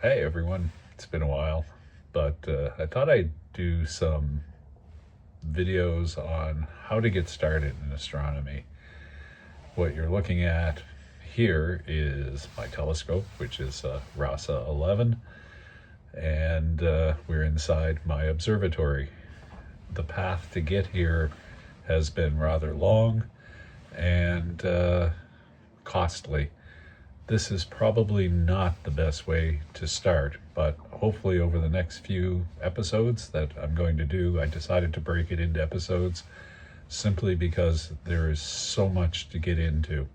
Hey everyone, it's been a while, but I thought I'd do some videos on how to get started in astronomy. What you're looking at here is my telescope, which is RASA 11, and we're inside my observatory. The path to get here has been rather long and costly. This is probably not the best way to start, but hopefully over the next few episodes that I'm going to do, I decided to break it into episodes simply because there is so much to get into.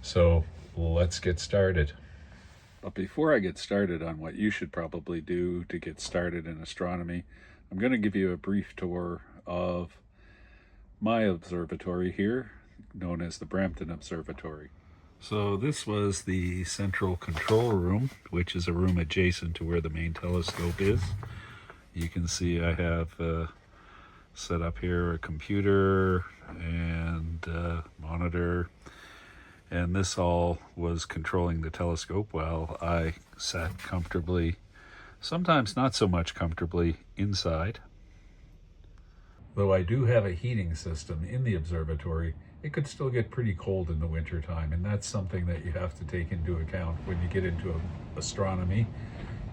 So let's get started. But before I get started on what you should probably do to get started in astronomy, I'm going to give you a brief tour of my observatory here, known as the Brampton Observatory. So this was the central control room, which is a room adjacent to where the main telescope is. You can see I have set up here a computer and monitor, and this all was controlling the telescope while I sat comfortably, sometimes not so much comfortably, inside. Though I do have a heating system in the observatory, it could still get pretty cold in the winter time, and that's something that you have to take into account when you get into astronomy,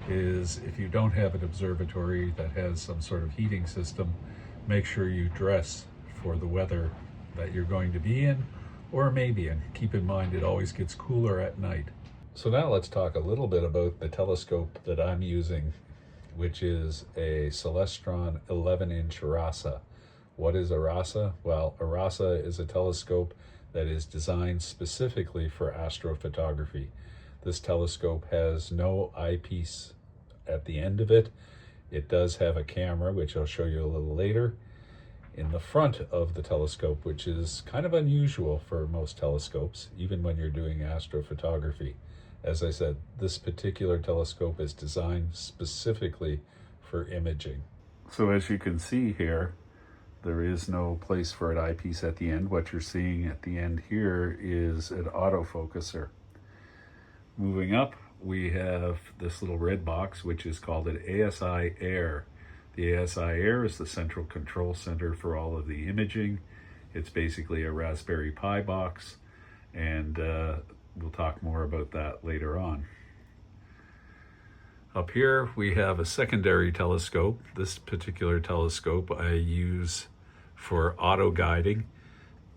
is if you don't have an observatory that has some sort of heating system, make sure you dress for the weather that you're going to be in or may be in. Keep in mind it always gets cooler at night. So now let's talk a little bit about the telescope that I'm using, which is a Celestron 11-inch RASA. What is a RASA? Well, a RASA is a telescope that is designed specifically for astrophotography. This telescope has no eyepiece at the end of it. It does have a camera, which I'll show you a little later, in the front of the telescope, which is kind of unusual for most telescopes, even when you're doing astrophotography. As I said, this particular telescope is designed specifically for imaging. So as you can see here, there is no place for an eyepiece at the end. What you're seeing at the end here is an autofocuser. Moving up, we have this little red box, which is called an ASI Air. The ASI Air is the central control center for all of the imaging. It's basically a Raspberry Pi box, and we'll talk more about that later on. Up here, we have a secondary telescope. This particular telescope I use for auto guiding,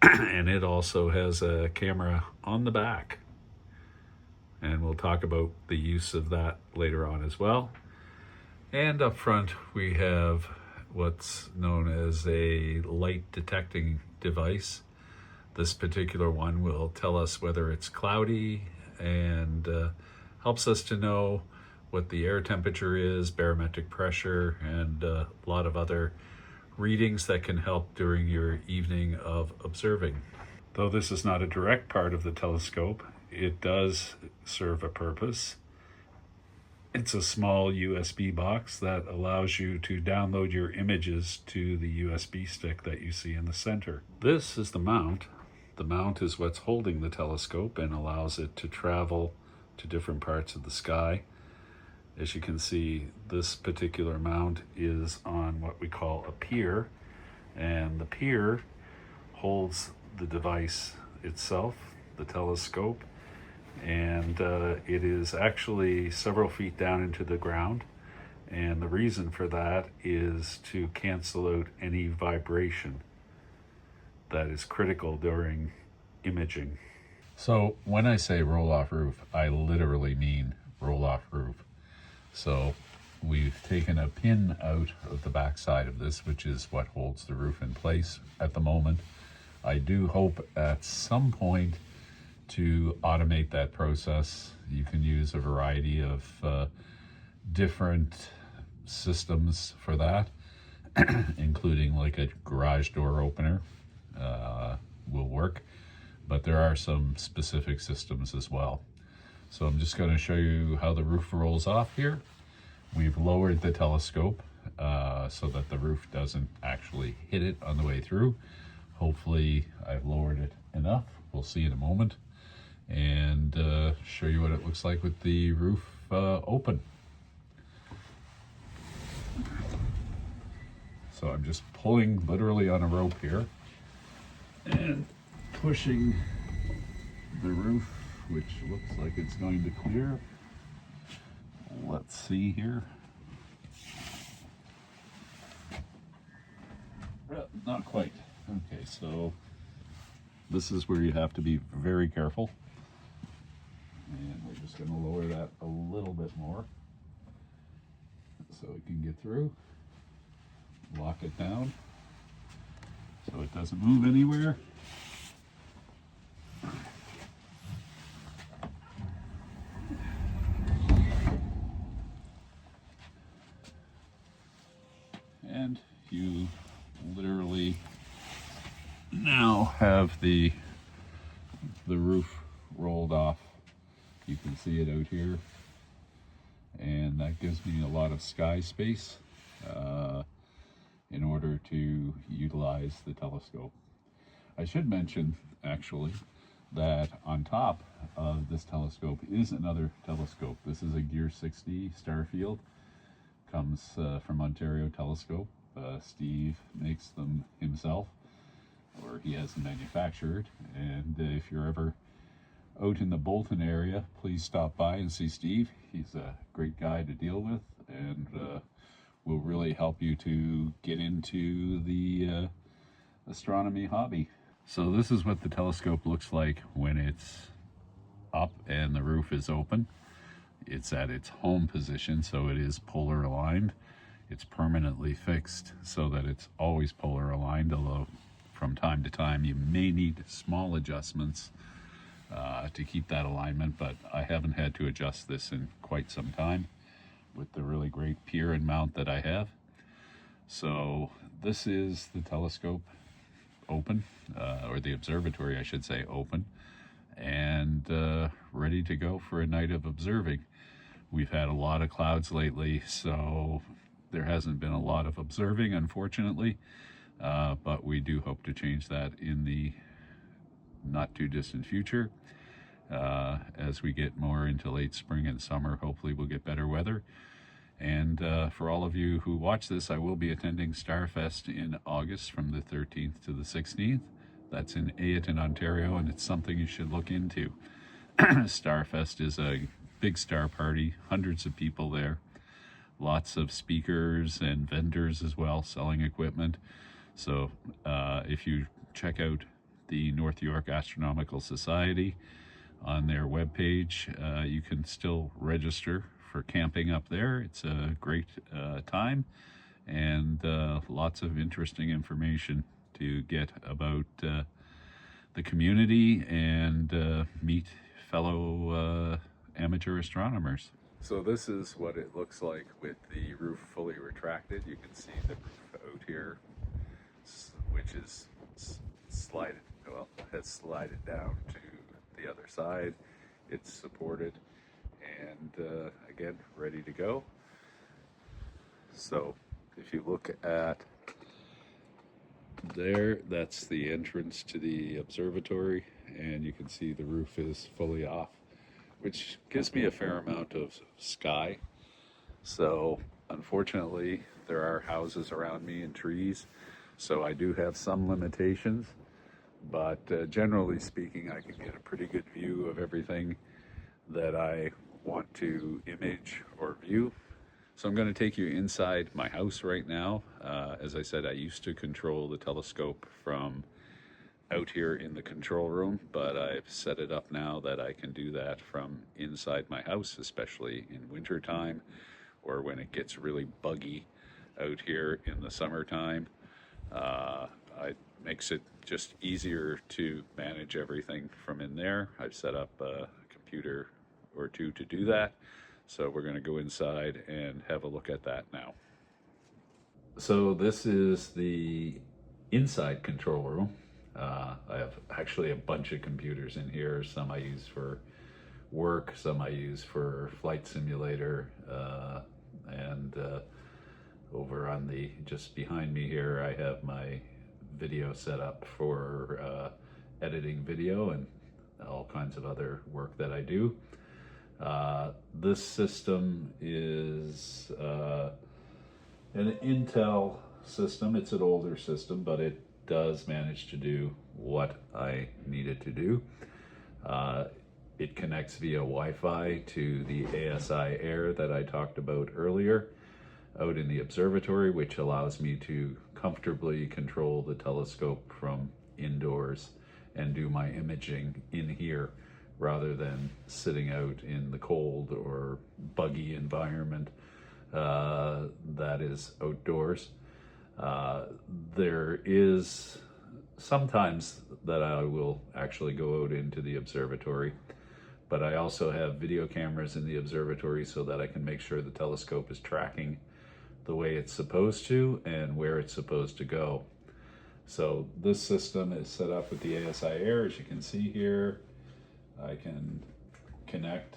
and it also has a camera on the back. And we'll talk about the use of that later on as well. And up front, we have what's known as a light detecting device. This particular one will tell us whether it's cloudy and helps us to know what the air temperature is, barometric pressure, and a lot of other readings that can help during your evening of observing. Though this is not a direct part of the telescope, it does serve a purpose. It's a small USB box that allows you to download your images to the USB stick that you see in the center. This is the mount. The mount is what's holding the telescope and allows it to travel to different parts of the sky. As you can see, this particular mount is on what we call a pier, and the pier holds the device itself, the telescope, and it is actually several feet down into the ground, and the reason for that is to cancel out any vibration that is critical during imaging. So when I say roll-off roof, I literally mean roll-off roof. So we've taken a pin out of the back side of this, which is what holds the roof in place at the moment. I do hope at some point to automate that process. You can use a variety of different systems for that, including like a garage door opener will work, but there are some specific systems as well. So I'm just going to show you how the roof rolls off here. We've lowered the telescope so that the roof doesn't actually hit it on the way through. Hopefully I've lowered it enough. We'll see in a moment. And show you what it looks like with the roof open. So I'm just pulling literally on a rope here and pushing the roof, which looks like it's going to clear. Let's see here. Not quite. Okay, so this is where you have to be very careful. And we're just going to lower that a little bit more so it can get through. Lock it down so it doesn't move anywhere. And you literally now have the roof rolled off. You can see it out here, and that gives me a lot of sky space in order to utilize the telescope. I should mention actually that on top of this telescope is another telescope. This is a Gear 60 Starfield, comes from Ontario Telescope. Steve makes them himself, or he has them manufactured, and if you're ever out in the Bolton area, please stop by and see Steve. He's a great guy to deal with, and will really help you to get into the astronomy hobby. So this is what the telescope looks like when it's up and the roof is open. It's at its home position, so it is polar aligned. It's permanently fixed so that it's always polar aligned, although from time to time you may need small adjustments to keep that alignment, but I haven't had to adjust this in quite some time with the really great pier and mount that I have. So this is the telescope open, or the observatory I should say open, and ready to go for a night of observing. We've had a lot of clouds lately, so there hasn't been a lot of observing, unfortunately, but we do hope to change that in the not too distant future. As we get more into late spring and summer, hopefully we'll get better weather. And for all of you who watch this, I will be attending Starfest in August from the 13th to the 16th. That's in Ayrton, Ontario, and it's something you should look into. Starfest is a big star party, hundreds of people there, lots of speakers and vendors as well, selling equipment. So if you check out the North York Astronomical Society on their webpage, you can still register for camping up there. It's a great time, and lots of interesting information to get about the community and meet fellow amateur astronomers. So this is what it looks like with the roof fully retracted. You can see the roof out here, which is slided, well, has slided down to the other side. It's supported and again, ready to go. So if you look at there, that's the entrance to the observatory, and you can see the roof is fully off, which gives me a fair amount of sky. So unfortunately, there are houses around me and trees, so I do have some limitations, but generally speaking, I can get a pretty good view of everything that I want to image or view. So I'm going to take you inside my house right now. As I said, I used to control the telescope from out here in the control room, but I've set it up now that I can do that from inside my house, especially in winter time or when it gets really buggy out here in the summertime. It makes it just easier to manage everything from in there. I've set up a computer or two to do that. So we're going to go inside and have a look at that now. So this is the inside control room. I have actually a bunch of computers in here. Some I use for work, some I use for flight simulator, and over on the, just behind me here, I have my video set up for editing video and all kinds of other work that I do. This system is an Intel system. It's an older system, but it does manage to do what I need it to do. It connects via Wi-Fi to the ASI Air that I talked about earlier out in the observatory, which allows me to comfortably control the telescope from indoors and do my imaging in here rather than sitting out in the cold or buggy environment that is outdoors. There is sometimes that I will actually go out into the observatory, but I also have video cameras in the observatory so that I can make sure the telescope is tracking the way it's supposed to and where it's supposed to go. So this system is set up with the ASI Air. As you can see here, I can connect,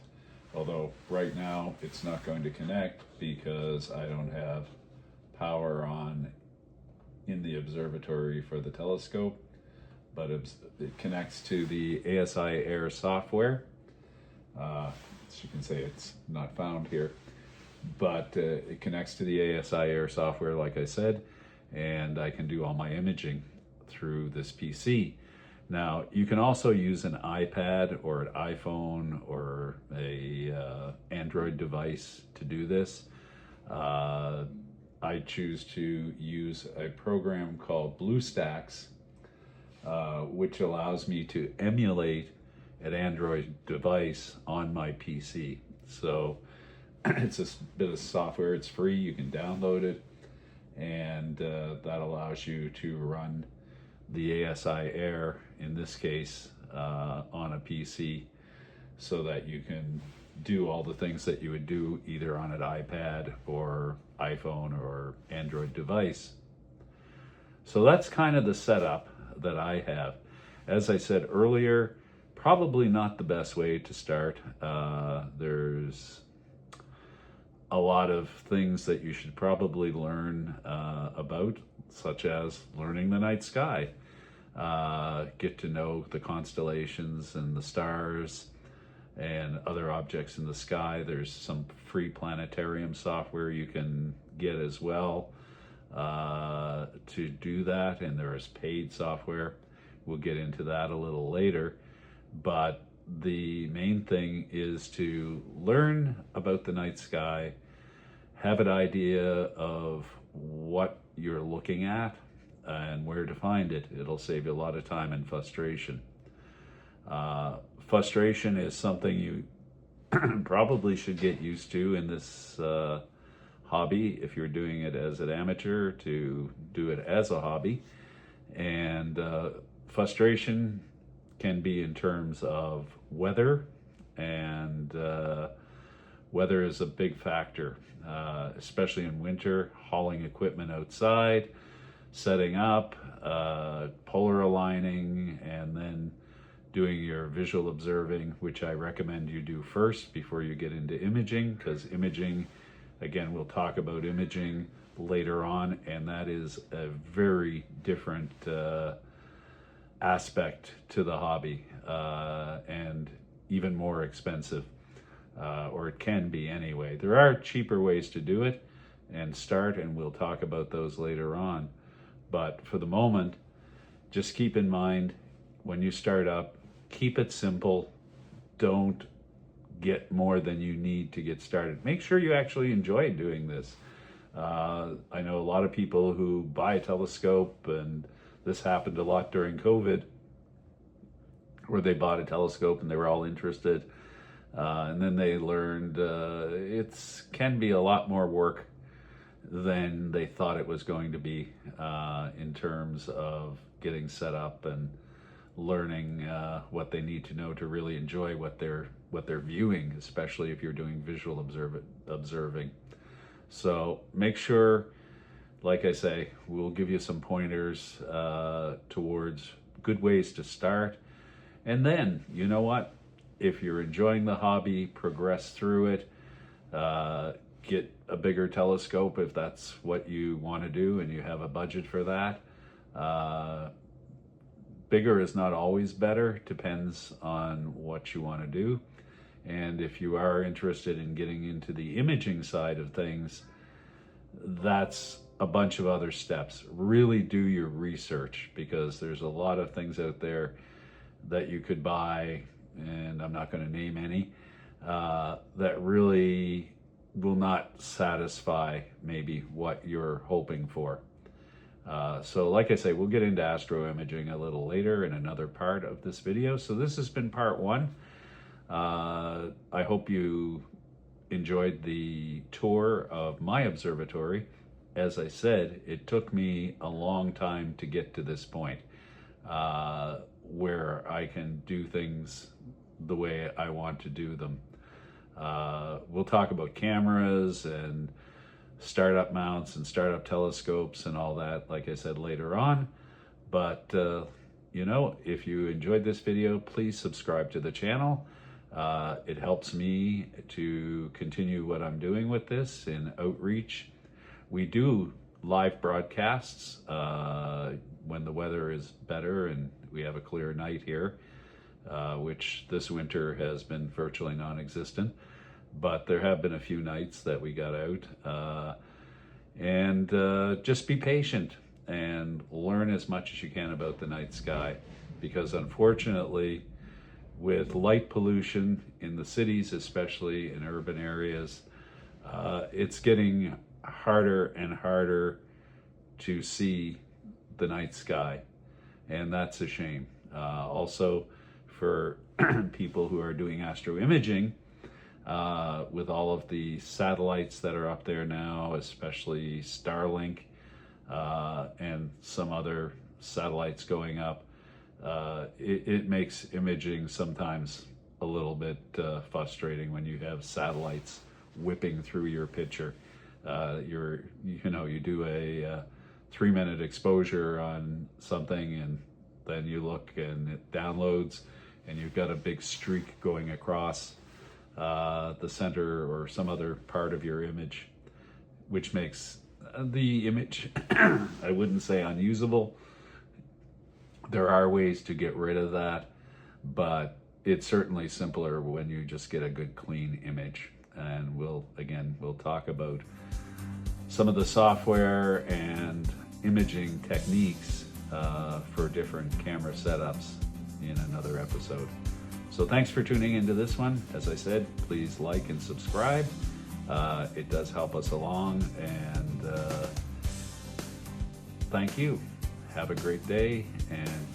although right now it's not going to connect because I don't have power on in the observatory for the telescope, but it connects to the ASI Air software. As you can see, it's not found here, but it connects to the ASI Air software, like I said, and I can do all my imaging through this PC. Now, you can also use an iPad or an iPhone or a Android device to do this. I choose to use a program called BlueStacks, which allows me to emulate an Android device on my PC. So it's a bit of software, it's free, you can download it, and that allows you to run the ASI Air, in this case, on a PC, so that you can do all the things that you would do either on an iPad or iPhone or Android device. So that's kind of the setup that I have. As I said earlier, probably not the best way to start. There's a lot of things that you should probably learn about, such as learning the night sky. Get to know the constellations and the stars and other objects in the sky. There's some free planetarium software you can get as well to do that, and there is paid software. We'll get into that a little later, but the main thing is to learn about the night sky, have an idea of what you're looking at and where to find it. It'll save you a lot of time and frustration. Frustration is something you probably should get used to in this hobby if you're doing it as an amateur, to do it as a hobby. And frustration can be in terms of weather, and weather is a big factor, especially in winter. Hauling equipment outside, setting up, polar aligning, and then doing your visual observing, which I recommend you do first before you get into imaging, because imaging, again, we'll talk about imaging later on, and that is a very different aspect to the hobby, and even more expensive, or it can be anyway. There are cheaper ways to do it and start, and we'll talk about those later on. But for the moment, just keep in mind, when you start up, keep it simple. Don't get more than you need to get started. Make sure you actually enjoy doing this. I know a lot of people who buy a telescope, and this happened a lot during COVID, where they bought a telescope and they were all interested. And then they learned it can be a lot more work than they thought it was going to be, in terms of getting set up and learning what they need to know to really enjoy what they're viewing, especially if you're doing visual observing. So make sure, like I say, we'll give you some pointers towards good ways to start. And then, you know what? If you're enjoying the hobby, progress through it. Get a bigger telescope if that's what you want to do and you have a budget for that. Bigger is not always better, depends on what you want to do. And if you are interested in getting into the imaging side of things, that's a bunch of other steps. Really do your research, because there's a lot of things out there that you could buy, and I'm not going to name any, that really will not satisfy maybe what you're hoping for. So like I say, we'll get into astro imaging a little later in another part of this video. So this has been part one. I hope you enjoyed the tour of my observatory. As I said, it took me a long time to get to this point where I can do things the way I want to do them. We'll talk about cameras and startup mounts and startup telescopes and all that, like I said, later on. But, you know, if you enjoyed this video, please subscribe to the channel. It helps me to continue what I'm doing with this in outreach. We do live broadcasts when the weather is better and we have a clear night here, which this winter has been virtually non-existent. But there have been a few nights that we got out. And just be patient and learn as much as you can about the night sky, because unfortunately, with light pollution in the cities, especially in urban areas, it's getting harder and harder to see the night sky, and that's a shame. Also, for people who are doing astro imaging, with all of the satellites that are up there now, especially Starlink and some other satellites going up, it makes imaging sometimes a little bit frustrating when you have satellites whipping through your picture. You do a 3-minute exposure on something, and then you look and it downloads, and you've got a big streak going across the center or some other part of your image, which makes the image, I wouldn't say unusable. There are ways to get rid of that, but it's certainly simpler when you just get a good clean image. And we'll talk about some of the software and imaging techniques for different camera setups in another episode. So thanks for tuning into this one. As I said, please like and subscribe. It does help us along, and thank you. Have a great day, and